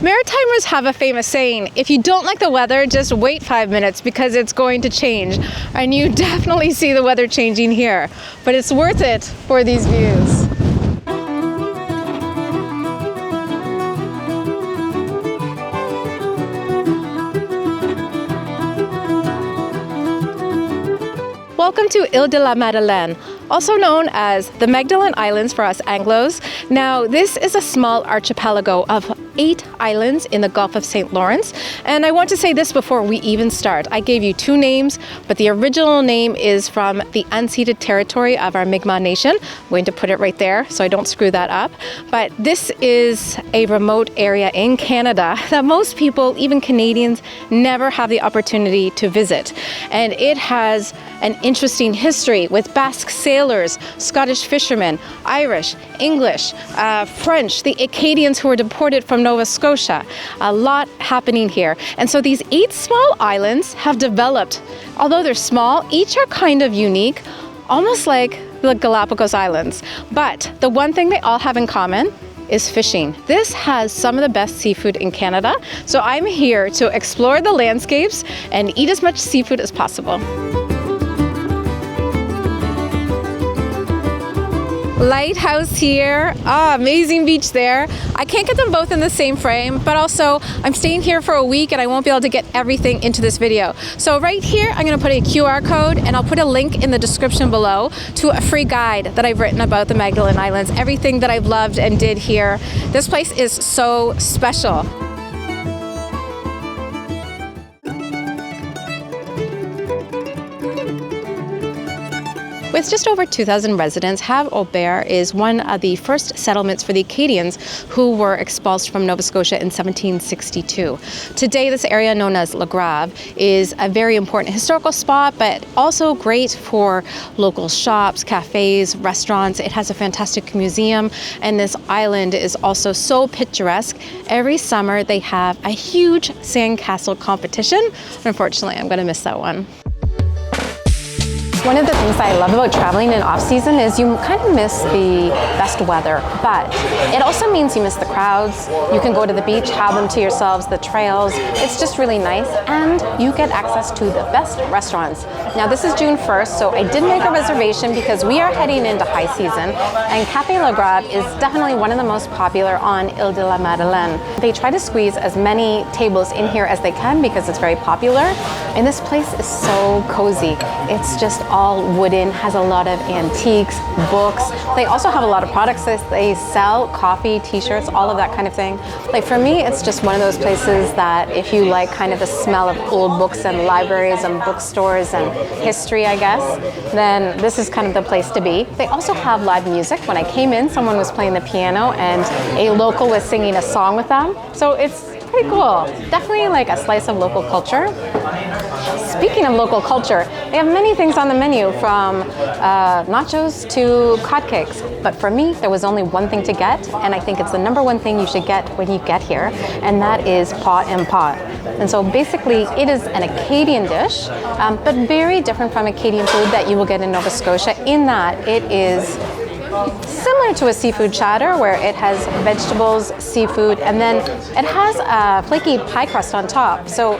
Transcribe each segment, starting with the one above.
Maritimers have a famous saying, if you don't like the weather, just wait 5 minutes because it's going to change. And you definitely see the weather changing here, but it's worth it for these views. Welcome to Îles de la Madeleine, also known as the Magdalen Islands for us Anglos. Now, this is a small archipelago of 8 islands in the Gulf of St. Lawrence. And I want to say this before we even start. I gave you 2 names, but the original name is from the unceded territory of our Mi'kmaq Nation. I'm going to put it right there so I don't screw that up. But this is a remote area in Canada that most people, even Canadians, never have the opportunity to visit. And it has an interesting history with Basque sailors, Scottish fishermen, Irish, English, French, the Acadians who were deported from Nova Scotia. A lot happening here. And so these 8 small islands have developed, although they're small, each are kind of unique, almost like the Galapagos Islands. But the one thing they all have in common is fishing. This has some of the best seafood in Canada. So I'm here to explore the landscapes and eat as much seafood as possible. Lighthouse here, amazing beach there. I can't get them both in the same frame, but also I'm staying here for a week and I won't be able to get everything into this video. So right here, I'm gonna put a QR code and I'll put a link in the description below to a free guide that I've written about the Magdalen Islands, everything that I've loved and did here. This place is so special. With just over 2,000 residents, Havre-Aubert is one of the first settlements for the Acadians who were expulsed from Nova Scotia in 1762. Today, this area known as La Grave is a very important historical spot, but also great for local shops, cafes, restaurants. It has a fantastic museum, and this island is also so picturesque. Every summer, they have a huge sandcastle competition. Unfortunately, I'm going to miss that one. One of the things that I love about traveling in off-season is you kind of miss the best weather, but it also means you miss the crowds. You can go to the beach, have them to yourselves, the trails. It's just really nice, and you get access to the best restaurants. Now, this is June 1st, so I did make a reservation because we are heading into high season, and Café La Grave is definitely one of the most popular on Îles de la Madeleine. They try to squeeze as many tables in here as they can because it's very popular, and this place is so cozy. It's just all wooden, has a lot of antiques, books. They also have a lot of products that they sell, coffee, t-shirts, all of that kind of thing. Like for me, it's just one of those places that if you like kind of the smell of old books and libraries and bookstores and history, I guess, then this is kind of the place to be. They also have live music. When I came in, someone was playing the piano and a local was singing a song with them. So it's pretty cool. Definitely like a slice of local culture. Speaking of local culture, they have many things on the menu from nachos to cod cakes. But for me, there was only one thing to get, and I think it's the #1 thing you should get when you get here, and that is pot and pot. And so basically, it is an Acadian dish, but very different from Acadian food that you will get in Nova Scotia in that it is similar to a seafood chatter where it has vegetables, seafood, and then it has a flaky pie crust on top. So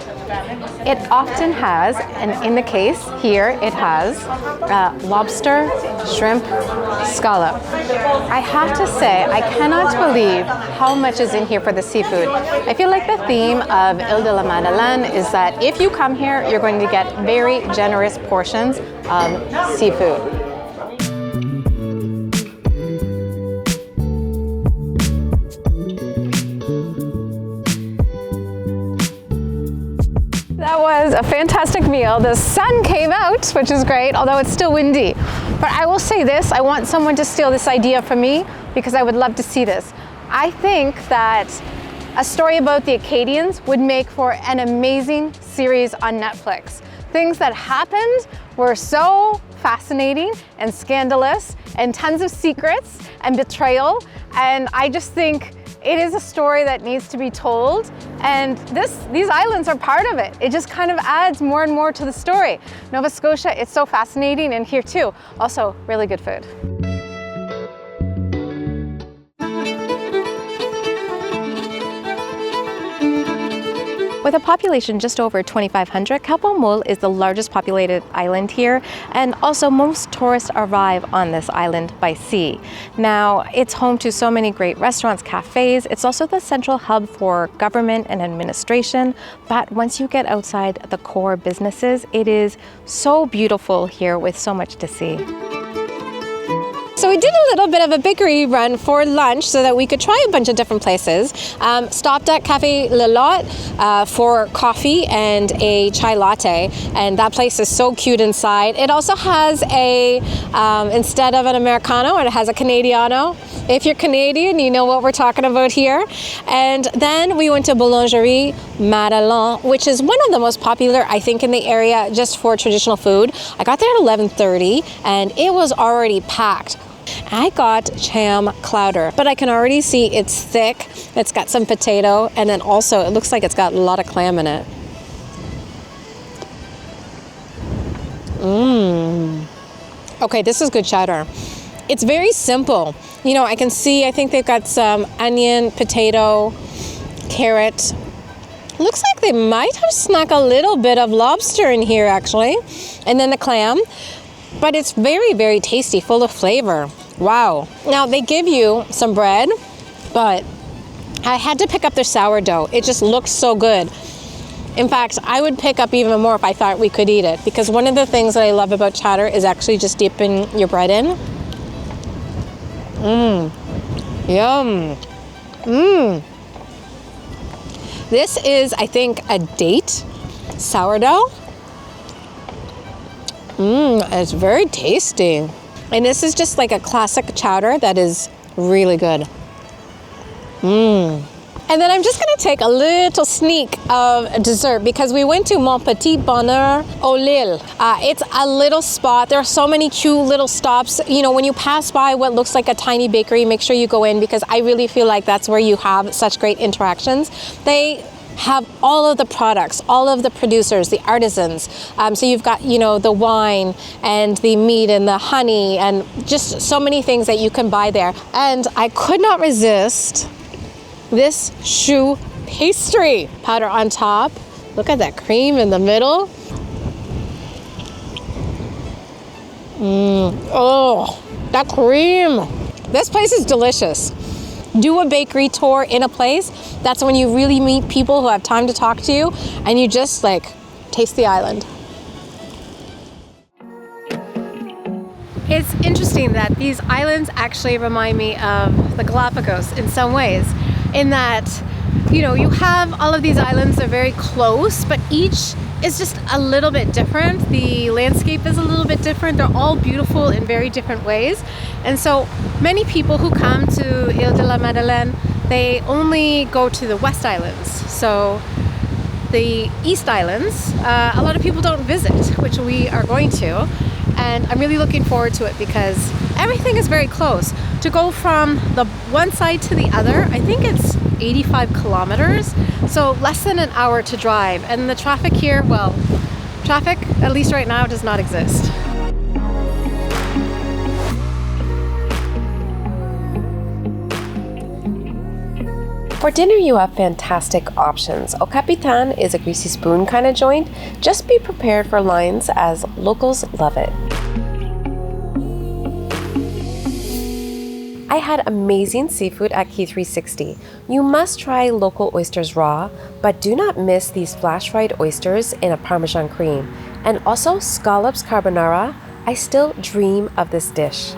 it often has, and in the case here, it has lobster, shrimp, scallop. I have to say, I cannot believe how much is in here for the seafood. I feel like the theme of Îles de la Madeleine is that if you come here, you're going to get very generous portions of seafood. That was a fantastic meal. The sun came out, which is great, although it's still windy. But I will say this, I want someone to steal this idea from me because I would love to see this. I think that a story about the Acadians would make for an amazing series on Netflix. Things that happened were so fascinating and scandalous and tons of secrets and betrayal. And I just think it is a story that needs to be told, and these islands are part of it. It just kind of adds more and more to the story. Nova Scotia, it's so fascinating, and here too. Also, really good food. With a population just over 2,500, Cap-aux-Meules is the largest populated island here, and also most tourists arrive on this island by sea. Now, it's home to so many great restaurants, cafes. It's also the central hub for government and administration, but once you get outside the core businesses, it is so beautiful here with so much to see. So we did a little bit of a bakery run for lunch so that we could try a bunch of different places. Stopped at Café Le Lot for coffee and a chai latte, and that place is so cute inside. It also has a, instead of an Americano, it has a Canadiano. If you're Canadian, you know what we're talking about here. And then we went to Boulangerie Madeleine, which is one of the most popular, I think, in the area just for traditional food. I got there at 11:30 and it was already packed. I got cham chowder, but I can already see it's thick. It's got some potato, and then also it looks like it's got a lot of clam in it. Okay, this is good chowder. It's very simple. You know, I can see, I think they've got some onion, potato, carrot. Looks like they might have snuck a little bit of lobster in here, actually. And then the clam. But it's very, very tasty, full of flavor. Wow. Now, they give you some bread, but I had to pick up their sourdough. It just looks so good. In fact, I would pick up even more if I thought we could eat it, because one of the things that I love about chowder is actually just dipping your bread in. Yum. This is, I think, a date sourdough. It's very tasty. And this is just like a classic chowder that is really good. And then I'm just gonna take a little sneak of dessert because we went to Mon Petit Bonheur aux Îles. It's a little spot. There are so many cute little stops. You know, when you pass by what looks like a tiny bakery, make sure you go in because I really feel like that's where you have such great interactions. They have all of the products, all of the producers, the artisans. So you've got, you know, the wine and the meat and the honey and just so many things that you can buy there. And I could not resist this choux pastry powder on top. Look at that cream in the middle. Oh, that cream. This place is delicious. Do a bakery tour in a place. That's when you really meet people who have time to talk to you and you just like taste the island. It's interesting that these islands actually remind me of the Galapagos in some ways, in that, you know, you have all of these islands, they're very close, but each is just a little bit different. The landscape is a little bit different. They're all beautiful in very different ways. And so many people who come to Île de la Madeleine, they only go to the West Islands. So the East Islands, a lot of people don't visit, which we are going to. And I'm really looking forward to it because everything is very close. To go from the one side to the other, I think it's 85 kilometers, so less than an hour to drive. And the traffic here, well, traffic, at least right now, does not exist. For dinner, you have fantastic options. Au Capitaine is a greasy spoon kind of joint. Just be prepared for lines as locals love it. I had amazing seafood at Key 360. You must try local oysters raw, but do not miss these flash fried oysters in a Parmesan cream. And also scallops carbonara. I still dream of this dish.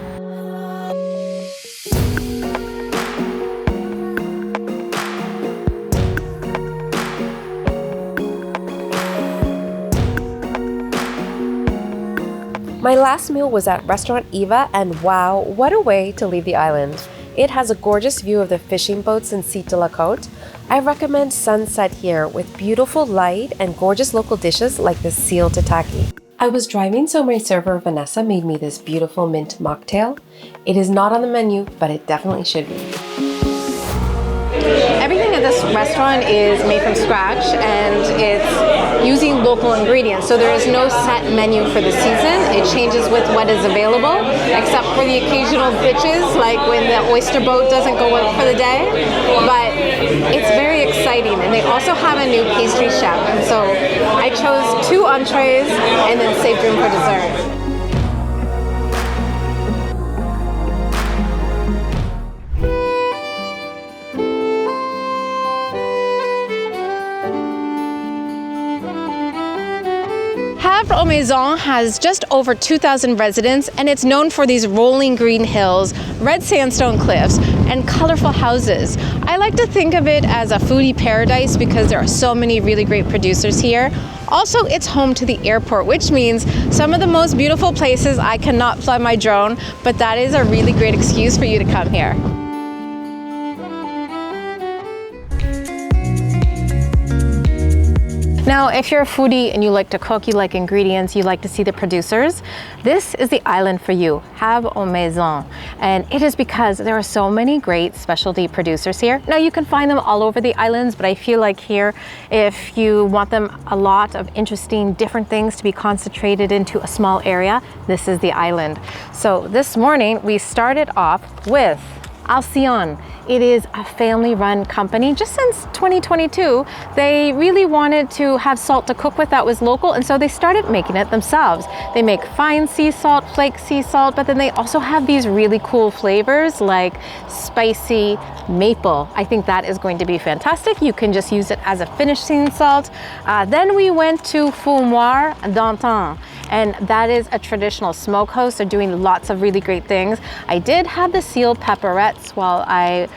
My last meal was at Restaurant Eva, and wow, what a way to leave the island. It has a gorgeous view of the fishing boats in Cite de la Côte. I recommend sunset here with beautiful light and gorgeous local dishes like the seal tataki. I was driving, so my server Vanessa made me this beautiful mint mocktail. It is not on the menu, but it definitely should be. Everything at this restaurant is made from scratch and it's using local ingredients. So there is no set menu for the season. It changes with what is available, except for the occasional bitches, like when the oyster boat doesn't go out for the day. But it's very exciting. exciting. And they also have a new pastry chef. And so I chose 2 entrees and then saved room for dessert. Havre-Aubert has just over 2,000 residents, and it's known for these rolling green hills, red sandstone cliffs, and colorful houses. I like to think of it as a foodie paradise because there are so many really great producers here. Also, it's home to the airport, which means some of the most beautiful places I cannot fly my drone, but that is a really great excuse for you to come here. Now, if you're a foodie and you like to cook, you like ingredients, you like to see the producers, this is the island for you, Havre-Aubert. And it is because there are so many great specialty producers here. Now, you can find them all over the islands, but I feel like here, if you want them a lot of interesting, different things to be concentrated into a small area, this is the island. So this morning, we started off with Acadian. It is a family-run company. Just since 2022, they really wanted to have salt to cook with that was local, and so they started making it themselves. They make fine sea salt, flake sea salt, but then they also have these really cool flavors like spicy maple. I think that is going to be fantastic. You can just use it as a finishing salt. Then we went to Fumoir d'Antan, and that is a traditional smokehouse. They're doing lots of really great things. I did have the seal pepperettes while I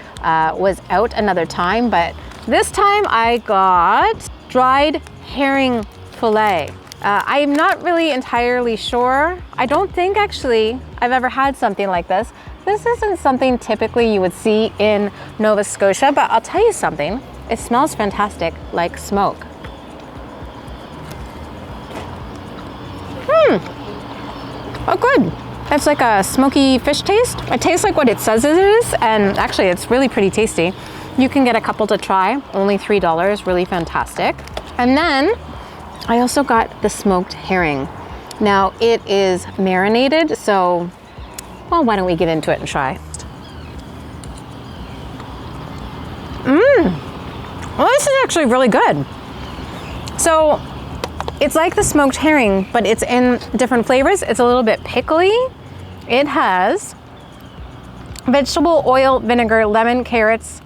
was out another time, but this time I got dried herring fillet. I'm not really entirely sure. I don't think actually I've ever had something like this. This isn't something typically you would see in Nova Scotia, but I'll tell you something, it smells fantastic like smoke. Oh, good. It's like a smoky fish taste. It tastes like what it says it is, and actually it's really pretty tasty. You can get a couple to try, only $3, really fantastic. And then I also got the smoked herring. Now it is marinated, so, well, why don't we get into it and try? Well, this is actually really good. So it's like the smoked herring, but it's in different flavors. It's a little bit pickly. It has vegetable oil, vinegar, lemon, carrots,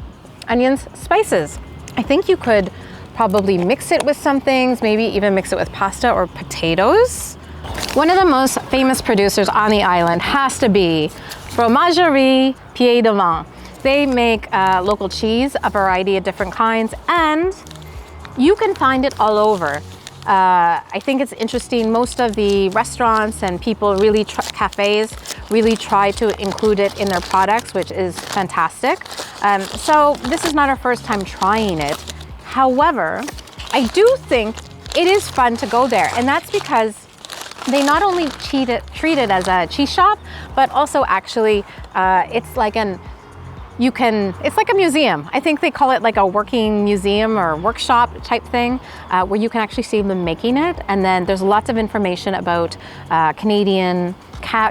onions, spices. I think you could probably mix it with some things, maybe even mix it with pasta or potatoes. One of the most famous producers on the island has to be Fromagerie Pied de Vent. They make local cheese, a variety of different kinds, and you can find it all over. I think it's interesting, most of the restaurants and people really, cafes, really try to include it in their products, which is fantastic. So this is not our first time trying it. However, I do think it is fun to go there, and that's because they not only treat it as a cheese shop, but also actually it's like it's like a museum. I think they call it like a working museum or workshop type thing, where you can actually see them making it. And then there's lots of information about Canadian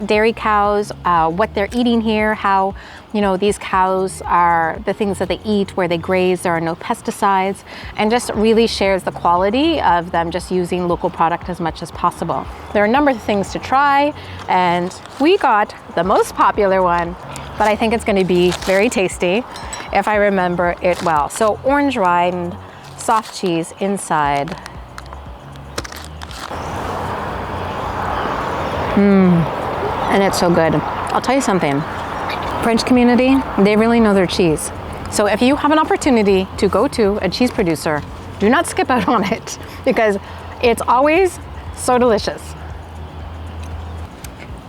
dairy cows, what they're eating here, how, you know, these cows are the things that they eat, where they graze, there are no pesticides, and just really shares the quality of them just using local product as much as possible. There are a number of things to try, and we got the most popular one, but I think it's going to be very tasty if I remember it well. So orange rind, soft cheese inside. And it's so good. I'll tell you something, French community, they really know their cheese. So if you have an opportunity to go to a cheese producer, do not skip out on it, because it's always so delicious.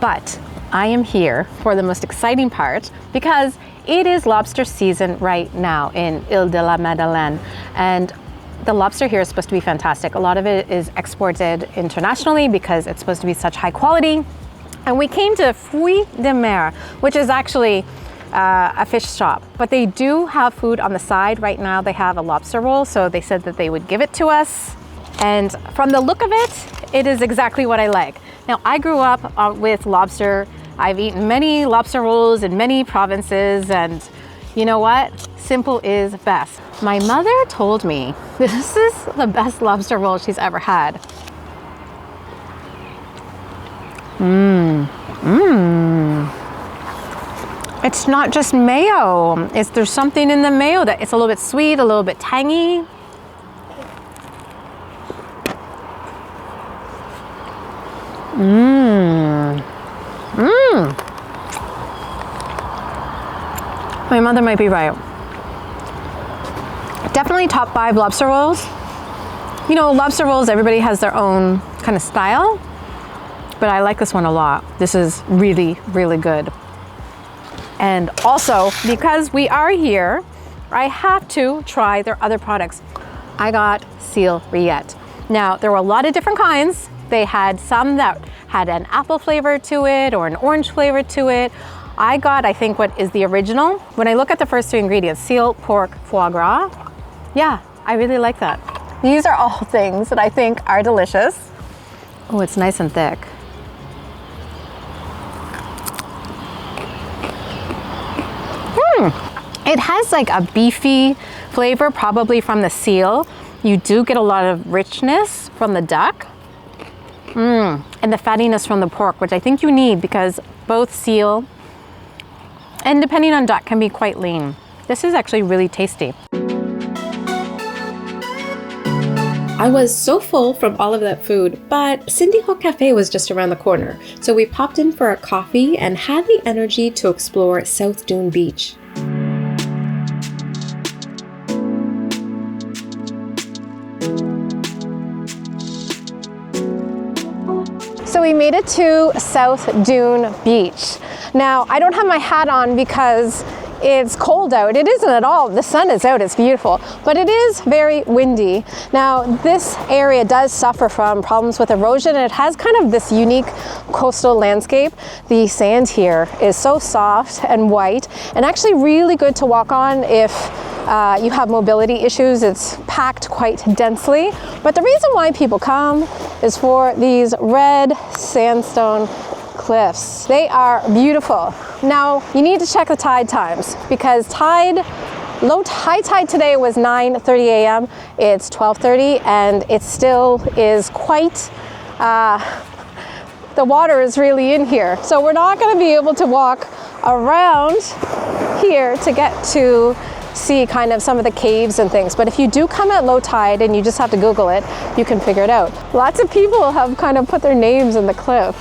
But I am here for the most exciting part, because it is lobster season right now in Île de la Madeleine, and the lobster here is supposed to be fantastic. A lot of it is exported internationally because it's supposed to be such high quality. And we came to Fruits de Mer, which is actually a fish shop, but they do have food on the side. Right now they have a lobster roll, so they said that they would give it to us. And from the look of it, it is exactly what I like. Now, I grew up with lobster. I've eaten many lobster rolls in many provinces, and you know what? simple is best. My mother told me this is the best lobster roll she's ever had. It's not just mayo. There's something in the mayo that it's a little bit sweet, a little bit tangy. My mother might be right. Definitely top 5 lobster rolls. You know, lobster rolls, everybody has their own kind of style, but I like this one a lot. This is really, really good. And also, because we are here, I have to try their other products. I got seal rillette. Now, there were a lot of different kinds. They had some that had an apple flavor to it or an orange flavor to it. I got, I think, what is the original. When I look at the first 2 ingredients, seal, pork, foie gras, yeah, I really like that. These are all things that I think are delicious. Oh, it's nice and thick. It has like a beefy flavor, probably from the seal. You do get a lot of richness from the duck. And the fattiness from the pork, which I think you need because both seal and depending on duck can be quite lean. This is actually really tasty. I was so full from all of that food, but Cindy Hook Cafe was just around the corner. So we popped in for a coffee and had the energy to explore South Dune Beach. So we made it to South Dune Beach. Now, I don't have my hat on because it's cold out. It isn't at all. The sun is out, it's beautiful, but it is very windy. Now, this area does suffer from problems with erosion. It has kind of this unique coastal landscape. The sand here is so soft and white and actually really good to walk on if you have mobility issues. It's packed quite densely. But the reason why people come is for these red sandstone cliffs. They are beautiful. Now, you need to check the tide times because high tide today was 9:30 a.m. It's 12:30 and it still is quite, the water is really in here. So we're not going to be able to walk around here to get to see kind of some of the caves and things. But if you do come at low tide and you just have to Google it, you can figure it out. Lots of people have kind of put their names in the cliff.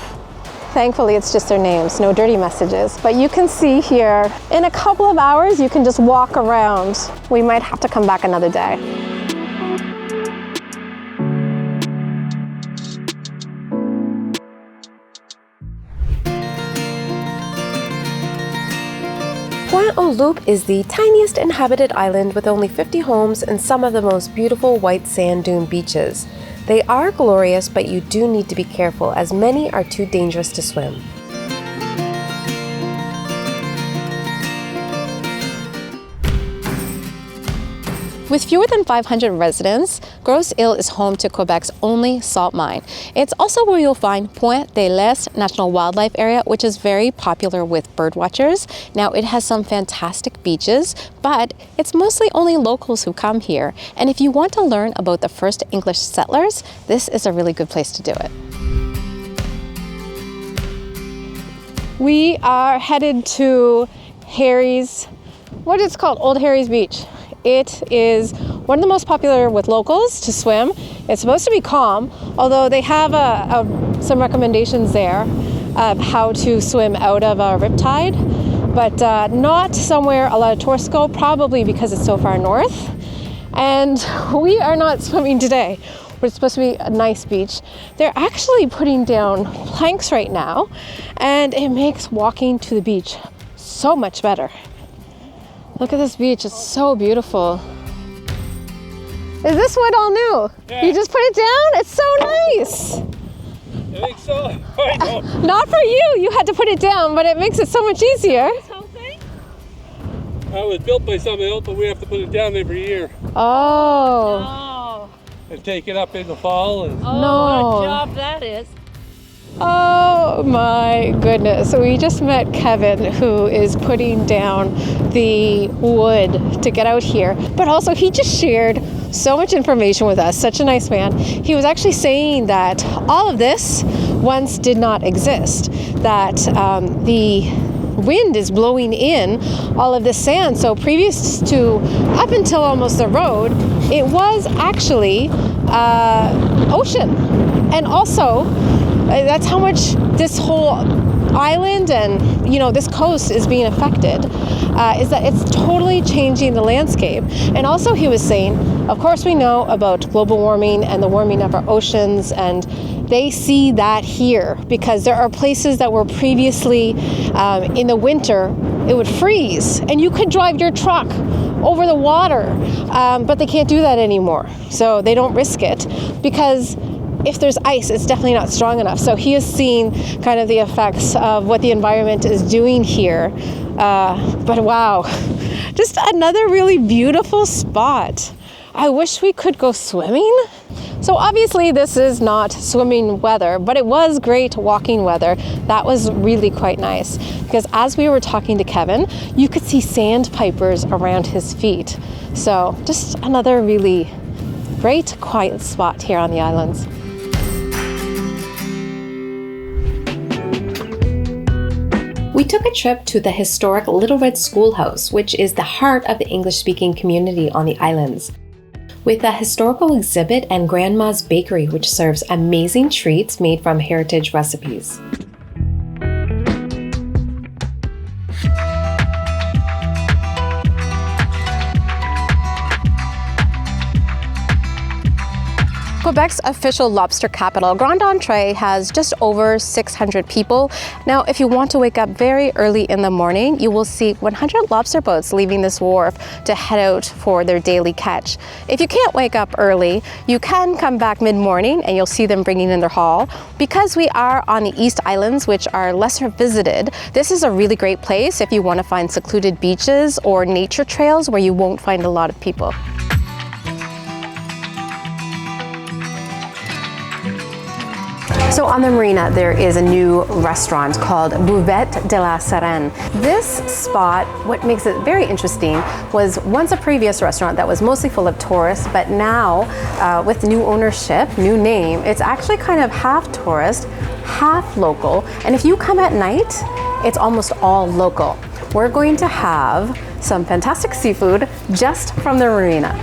Thankfully, it's just their names, no dirty messages. But you can see here, in a couple of hours, you can just walk around. We might have to come back another day. Pointe-aux-Loups is the tiniest inhabited island with only 50 homes and some of the most beautiful white sand dune beaches. They are glorious, but you do need to be careful as many are too dangerous to swim. With fewer than 500 residents, Gros Îles is home to Quebec's only salt mine. It's also where you'll find Pointe de l'Est National Wildlife Area, which is very popular with birdwatchers. Now, it has some fantastic beaches, but it's mostly only locals who come here. And if you want to learn about the first English settlers, this is a really good place to do it. We are headed to Harry's, what is it called? Old Harry's Beach. It is one of the most popular with locals to swim. It's supposed to be calm, although they have some recommendations there of how to swim out of a riptide, but not somewhere a lot of tourists go, probably because it's so far north. And we are not swimming today. We're supposed to be a nice beach. They're actually putting down planks right now, and it makes walking to the beach so much better. Look at this beach, it's so beautiful. Is this wood all new? Yeah. You just put it down? It's so nice. I think so. I know. Not for you, you had to put it down, but it makes it so much easier. This whole thing? It was built by somebody else, but we have to put it down every year. Oh. No. And take it up in the fall. And oh, no. What a job that is. Oh my goodness. So we just met Kevin, who is putting down the wood to get out here. But also he just shared so much information with us. Such a nice man. He was actually saying that all of this once did not exist. That the wind is blowing in all of this sand. So previous to, up until almost the road, it was actually ocean. And also, that's how much this whole island and, you know, this coast is being affected, is that it's totally changing the landscape. And also he was saying, of course we know about global warming and the warming of our oceans, and they see that here because there are places that were previously in the winter, it would freeze and you could drive your truck over the water, but they can't do that anymore. So they don't risk it because if there's ice, it's definitely not strong enough. So he is seeing kind of the effects of what the environment is doing here. But wow, just another really beautiful spot. I wish we could go swimming. So obviously this is not swimming weather, but it was great walking weather. That was really quite nice because as we were talking to Kevin, you could see sandpipers around his feet. So just another really great quiet spot here on the islands. We took a trip to the historic Little Red Schoolhouse, which is the heart of the English-speaking community on the islands, with a historical exhibit and Grandma's Bakery, which serves amazing treats made from heritage recipes. Quebec's official lobster capital, Grand Entree, has just over 600 people. Now, if you want to wake up very early in the morning, you will see 100 lobster boats leaving this wharf to head out for their daily catch. If you can't wake up early, you can come back mid-morning and you'll see them bringing in their haul. Because we are on the East Islands, which are lesser visited, this is a really great place if you want to find secluded beaches or nature trails where you won't find a lot of people. So on the marina, there is a new restaurant called Buvette de la Sirène. This spot, what makes it very interesting, was once a previous restaurant that was mostly full of tourists, but now with new ownership, new name, it's actually kind of half tourist, half local. And if you come at night, it's almost all local. We're going to have some fantastic seafood just from the marina.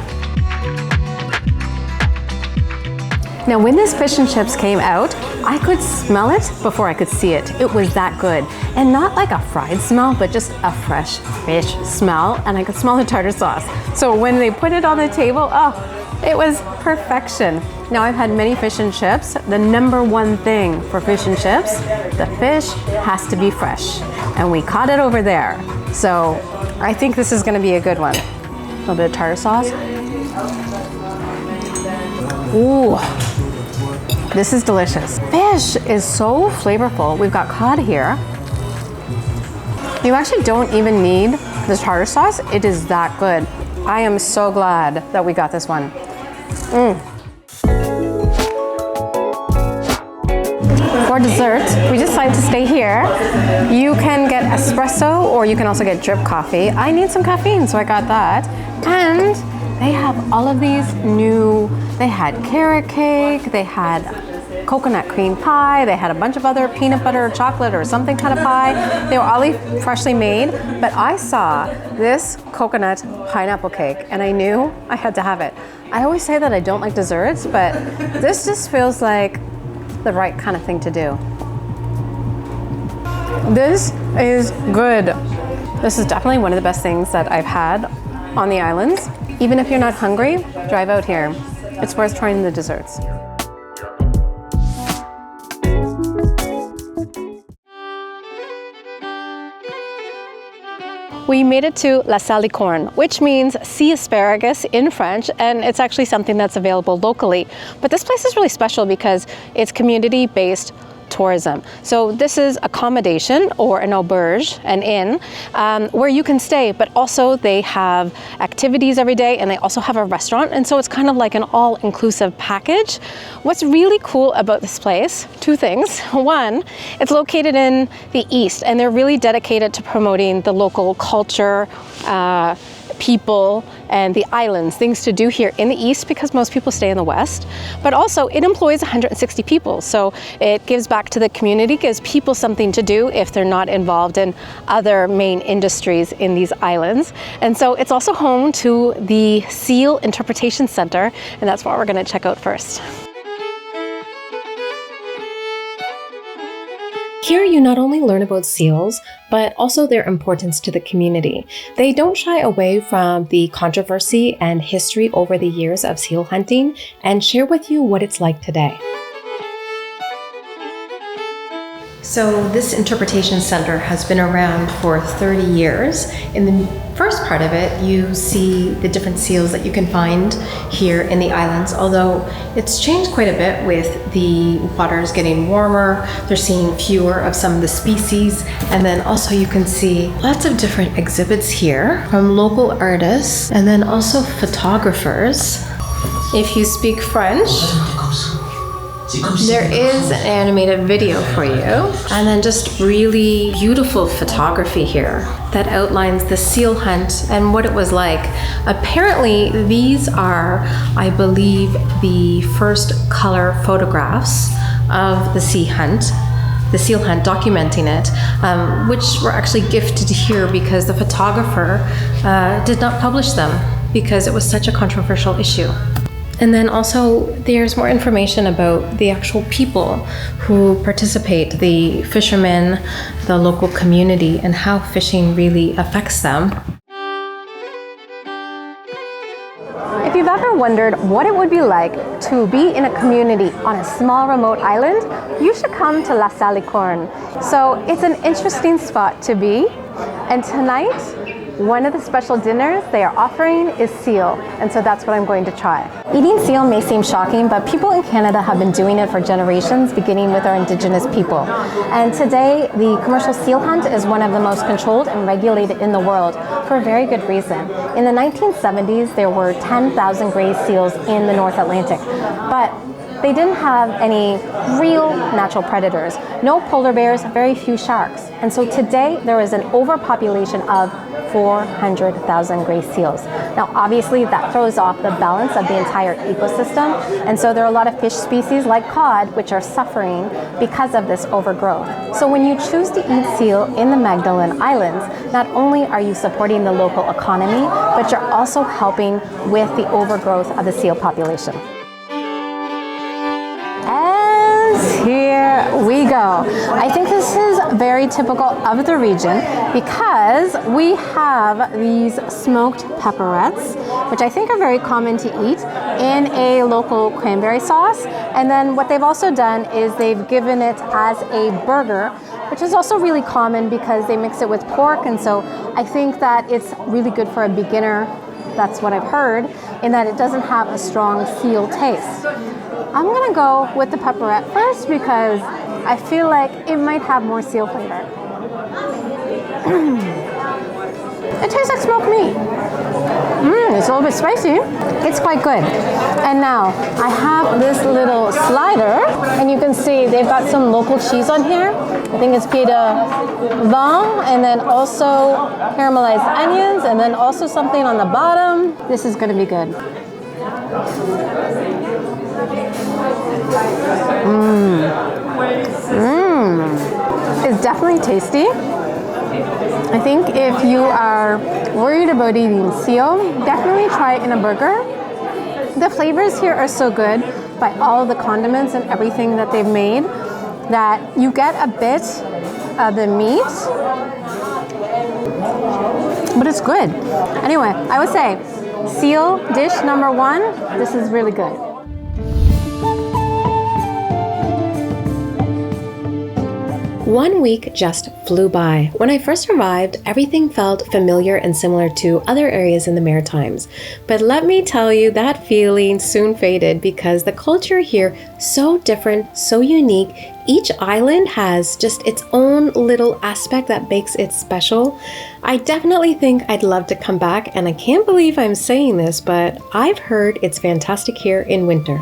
Now, when this fish and chips came out, I could smell it before I could see it. It was that good. And not like a fried smell, but just a fresh fish smell. And I could smell the tartar sauce. So when they put it on the table, oh, it was perfection. Now, I've had many fish and chips. The number one thing for fish and chips, the fish has to be fresh. And we caught it over there. So I think this is gonna be a good one. A little bit of tartar sauce. Ooh. This is delicious. Fish is so flavorful. We've got cod here. You actually don't even need this tartar sauce. It is that good. I am so glad that we got this one. For dessert, we decided to stay here. You can get espresso or you can also get drip coffee. I need some caffeine, so I got that. And they have all of these new, they had carrot cake, they had coconut cream pie, they had a bunch of other peanut butter or chocolate or something kind of pie. They were all freshly made, but I saw this coconut pineapple cake and I knew I had to have it. I always say that I don't like desserts, but this just feels like the right kind of thing to do. This is good. This is definitely one of the best things that I've had on the islands. Even if you're not hungry, drive out here. It's worth trying the desserts. We made it to La Salicorne, which means sea asparagus in French, and it's actually something that's available locally. But this place is really special because it's community-based tourism. So this is accommodation, or an auberge, an inn, where you can stay, but also they have activities every day, and they also have a restaurant, and so it's kind of like an all-inclusive package. What's really cool about this place, two things. One, it's located in the east, and they're really dedicated to promoting the local culture, people, and the islands, things to do here in the east because most people stay in the west. But also it employs 160 people, so it gives back to the community, gives people something to do if they're not involved in other main industries in these islands. And so it's also home to the Seal Interpretation Center, and that's what we're going to check out first. Here you not only learn about seals, but also their importance to the community. They don't shy away from the controversy and history over the years of seal hunting and share with you what it's like today. So this interpretation center has been around for 30 years. In the first part of it, you see the different seals that you can find here in the islands, although it's changed quite a bit with the waters getting warmer. They're seeing fewer of some of the species, and then also you can see lots of different exhibits here from local artists and then also photographers. If you speak French, there is an animated video for you, and then just really beautiful photography here that outlines the seal hunt and what it was like. Apparently, these are, I believe, the first color photographs of the seal hunt, documenting it, which were actually gifted here because the photographer did not publish them because it was such a controversial issue. And then also there's more information about the actual people who participate, the fishermen, the local community, and how fishing really affects them. If you've ever wondered what it would be like to be in a community on a small remote island, you should come to La Salicorne. So it's an interesting spot to be, and tonight, one of the special dinners they are offering is seal, and so that's what I'm going to try. Eating seal may seem shocking, but people in Canada have been doing it for generations, beginning with our Indigenous people. And today, the commercial seal hunt is one of the most controlled and regulated in the world for a very good reason. In the 1970s, there were 10,000 gray seals in the North Atlantic, but they didn't have any real natural predators. No polar bears, very few sharks. And so today there is an overpopulation of 400,000 gray seals. Now obviously that throws off the balance of the entire ecosystem, and so there are a lot of fish species like cod which are suffering because of this overgrowth. So when you choose to eat seal in the Magdalen Islands, not only are you supporting the local economy, but you're also helping with the overgrowth of the seal population. Here we go. I think this is very typical of the region because we have these smoked pepperettes, which I think are very common to eat, in a local cranberry sauce. And then what they've also done is they've given it as a burger, which is also really common because they mix it with pork. And so I think that it's really good for a beginner. That's what I've heard, in that it doesn't have a strong seal taste. I'm gonna go with the pepperette first because I feel like it might have more seal flavor. It tastes like smoked meat. It's a little bit spicy. It's quite good. And now I have this little slider, and you can see they've got some local cheese on here. I think it's pied de vin, and then also caramelized onions, and then also something on the bottom. This is gonna be good. It's definitely tasty. I think if you are worried about eating seal, definitely try it in a burger. The flavors here are so good by all the condiments and everything that they've made that you get a bit of the meat, but it's good. Anyway, I would say seal dish number one, this is really good. 1 week just flew by. When I first arrived, everything felt familiar and similar to other areas in the Maritimes. But let me tell you, that feeling soon faded because the culture here so different, so unique. Each island has just its own little aspect that makes it special. I definitely think I'd love to come back, and I can't believe I'm saying this, but I've heard it's fantastic here in winter.